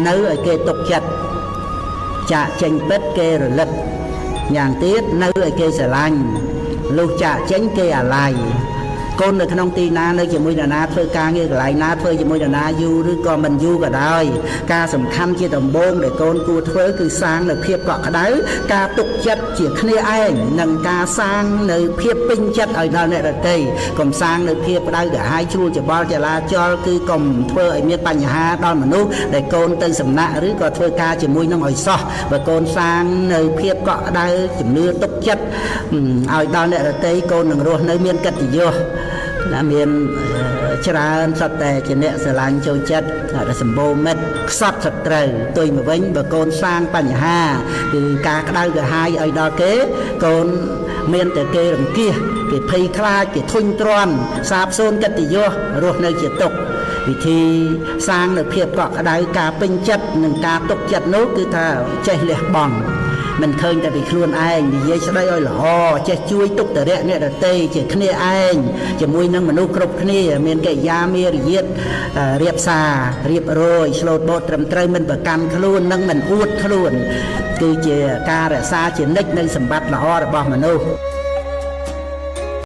នៅឲ្យគេទុកចិត្តចាក់ចេញពិតគេរលឹកយ៉ាងទៀតនៅឲ្យគេស្រឡាញ់លុះចាក់ចេញគេអាឡ័យកូននៅក្នុងទីណានៅជាមួយនរណាធ្វើការងារកន្លែងណាធ្វើជាមួយនរណាយូរឬក៏មិនយូរក៏ដោយការសំខាន់ជាដំបូងដែលកូនគួរធ្វើគឺសាងនៅភាពកក់ក្ដៅការទុកចិត្តជាគ្នាឯងនិងការសាងនៅភាពពេញចិត្តឲ្យដល់អ្នកដទៃកុំសាងនៅភាពក្ដៅក្រហាយជ្រួលច្បល់ចលាចលគឺកុំធ្វើឲ្យមានបញ្ហាដល់មនុស្សដែលកូនទៅសំណាក់ឬក៏ធ្វើការជាមួយនឹងឲ្យសោះបើកូនសាងនៅភាពកក់ក្ដៅជំនឿទុកចិត្តឲ្យដល់អ្នកដទៃកូននឹងរស់នៅមានកិត្តិយសណាមានច្រើនសត្វតែជាអ្នកស្រឡាញ់ចូលចិត្តដែលសម្បូរមិត្តខ្សត់សត្រូវទុយមកវិញបើកូនសាងបញ្ហាគឺការក្តៅក្រហាយឲ្យដល់គេកូនមានតែគេរង្គៀសគេភ័យខ្លាចគេធុញទ្រាន់សាបសូន្យកិត្តិយសរស់នៅជាទុក្ខវិធីសាងនៅភាពកក់ក្តៅការពេញចិត្តនិងការទុកចិត្តនោះគឺថាចេះលះបង់មិនឃើញតែពីខ្លួនឯងនិយាយស្ដីឲ្យល្អចេះជួយទុក្ខតរៈអ្នកដទៃជាគ្នាឯងជាមួយនឹងមនុស្សគ្រប់គ្នាមានកិរិយាមារយាទរៀបសាររៀបរយឆ្លូតបូតត្រឹមត្រូវមិនប្រកាន់ខ្លួននិងមិនអួតខ្លួនគឺជាការរក្សាជានិច្ចនៅសម្បត្តិល្អរបស់មនុស្ស